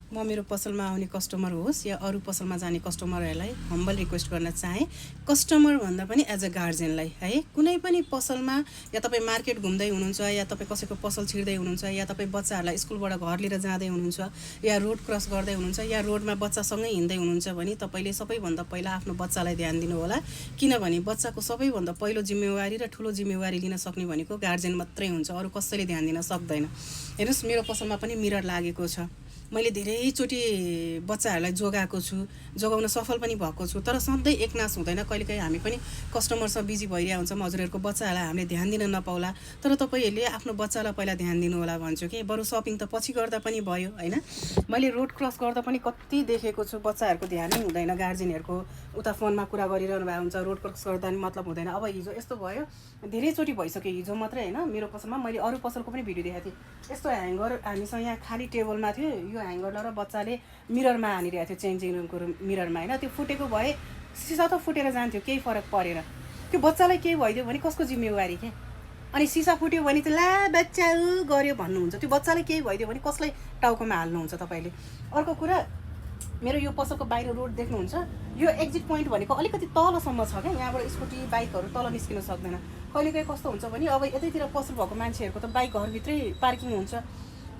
म मेरो पसलमा आउने कस्टमर होस् या अरू पसलमा जाने कस्टमरहरूलाई हम्बल रिक्वेस्ट गर्न चाहे कस्टमर भन्दा पनि एज अ गार्जियनलाई है कुनै पनि पसलमा या तपाईँ मार्केट घुम्दै हुनुहुन्छ या तपाईँ कसैको पसल छिर्दै हुनुहुन्छ या तपाईँ बच्चाहरूलाई स्कुलबाट घर लिएर जाँदै हुनुहुन्छ या रोड क्रस गर्दै हुनुहुन्छ या रोडमा बच्चासँगै हिँड्दै हुनुहुन्छ भने तपाईँले सबैभन्दा पहिला आफ्नो बच्चालाई ध्यान दिनु होला किनभने बच्चाको सबैभन्दा पहिलो जिम्मेवारी र ठुलो जिम्मेवारी लिन सक्ने भनेको गार्जियन मात्रै हुन्छ अरू कसैले ध्यान दिन सक्दैन हेर्नुहोस् मेरो पसलमा पनि मिरर लागेको छ मैले धेरैचोटि बच्चाहरूलाई जोगाएको छु जोगाउन सफल पनि भएको छु तर सधैँ एकनास हुँदैन कहिलेकाहीँ हामी पनि कस्टमरसँग बिजी भइरहेको हुन्छौँ हजुरहरूको बच्चाहरूलाई हामीले ध्यान दिन नपाउला तर तपाईँहरूले आफ्नो बच्चालाई पहिला ध्यान दिनु होला भन्छु कि बरु सपिङ त पछि गर्दा पनि भयो होइन मैले रोड क्रस गर्दा पनि कति देखेको छु बच्चाहरूको ध्यानै हुँदैन गार्जियनहरूको उता फोनमा कुरा गरिरहनु भएको हुन्छ रोड क्रस गर्दा पनि मतलब हुँदैन अब हिजो यस्तो भयो धेरैचोटि भइसक्यो हिजो मात्रै होइन मेरो पसलमा मैले अरू पसलको पनि भिडियो देखाएको थिएँ यस्तो ह्याङ्गर हामीसँग यहाँ खाली टेबलमा थियो यो ह्याङ्गरलाई र बच्चाले मिररमा हानिरहेको थियो चेन्जिङ रुमको मिररमा होइन त्यो फुटेको भए सिसा त फुटेर जान्थ्यो केही फरक परेन त्यो बच्चालाई केही भइदियो भने कसको जिम्मेवारी के अनि सिसा फुट्यो भने त ला बच्चा गऱ्यो भन्नुहुन्छ त्यो बच्चालाई केही भइदियो भने कसलाई टाउकोमा हाल्नुहुन्छ तपाईँले अर्को कुरा मेरो यो पसलको बाहिर रोड देख्नुहुन्छ यो एक्जिट पोइन्ट भनेको अलिकति तलसम्म छ क्या यहाँबाट स्कुटी बाइकहरू तल निस्किन सक्दैन कहिलेकाहीँ कस्तो हुन्छ भने अब यतैतिर पसल भएको मान्छेहरूको त बाइक घरभित्रै पार्किङ हुन्छ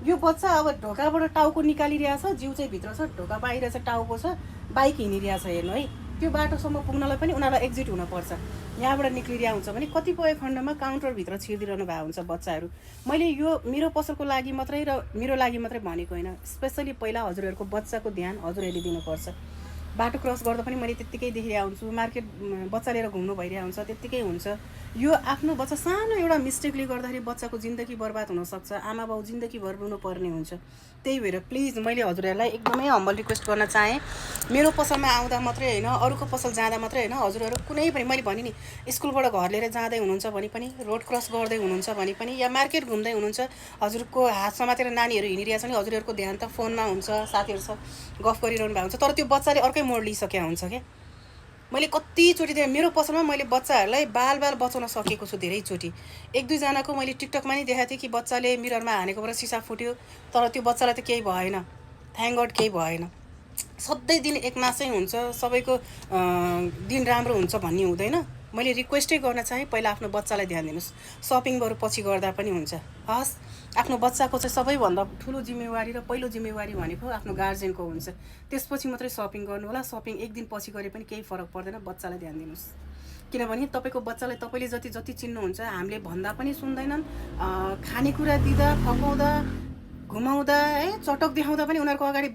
यो बच्चा अब ढोकाबाट टाउको निकालिरहेछ जिउ चाहिँ भित्र छ ढोका बाहिर चाहिँ टाउको छ बाइक हिँडिरहेछ हेर्नु है त्यो बाटोसम्म पुग्नलाई पनि उनीहरूलाई एक्जिट हुनुपर्छ यहाँबाट निक्लिरहेको हुन्छ भने कतिपय खण्डमा काउन्टरभित्र छिरिदिरहनु भएको हुन्छ बच्चाहरू मैले यो मेरो पसलको लागि मात्रै र मेरो लागि मात्रै भनेको होइन स्पेसली पहिला हजुरहरूको बच्चाको ध्यान हजुरहरूले दिनुपर्छ बाटो क्रस गर्दा पनि मैले त्यत्तिकै देखिरहेको हुन्छु मार्केट बच्चा लिएर घुम्नु भइरहेको हुन्छ त्यत्तिकै हुन्छ यो आफ्नो बच्चा सानो एउटा मिस्टेकले गर्दाखेरि बच्चाको जिन्दगी बर्बाद हुनसक्छ आमा बाउ जिन्दगीभर रुनु पर्ने हुन्छ त्यही भएर प्लिज मैले हजुरहरूलाई एकदमै हम्बल रिक्वेस्ट गर्न चाहेँ मेरो पसलमा आउँदा मात्रै होइन अरूको पसल जाँदा मात्रै होइन हजुरहरू कुनै पनि मैले भने नि स्कुलबाट घर लिएर जाँदै हुनुहुन्छ भने पनि रोड क्रस गर्दै हुनुहुन्छ भने पनि या मार्केट घुम्दै हुनुहुन्छ हजुरको हात समातेर नानीहरू हिँडिरहेछ भने हजुरहरूको ध्यान त फोनमा हुन्छ साथीहरूसँग गफ गरिरहनु भएको हुन्छ तर त्यो बच्चाले अर्कै मोड लिइसकेको हुन्छ क्या मैले कतिचोटि देखेँ मेरो पसलमा मैले बच्चाहरूलाई बाल बचाउन सकेको छु धेरैचोटि एक दुईजनाको मैले टिकटकमा नि देखाएको थिएँ कि बच्चाले मिररमा हानेकोबाट सिसा फुट्यो तर त्यो बच्चालाई त केही भएन थ्याङ्क गड केही भएन सधैँ दिन एकनासै हुन्छ सबैको दिन राम्रो हुन्छ भन्ने हुँदैन मैले रिक्वेस्टै गर्न चाहेँ पहिला आफ्नो बच्चालाई ध्यान दिनुहोस् सपिङ बरु पछि गर्दा पनि हुन्छ हस् आफ्नो बच्चाको चाहिँ सबैभन्दा ठुलो जिम्मेवारी र पहिलो जिम्मेवारी भनेको आफ्नो गार्जियनको हुन्छ त्यसपछि मात्रै सपिङ गर्नु होला सपिङ एक दिन पछि गरे पनि केही फरक पर्दैन बच्चालाई ध्यान दिनुहोस् किनभने तपाईँको बच्चालाई तपाईँले जति चिन्नुहुन्छ हामीले भन्दा पनि सुन्दैनन् खानेकुरा दिँदा फकाउँदा घुमाउँदा है चटक देखाउँदा पनि उनीहरूको अगाडि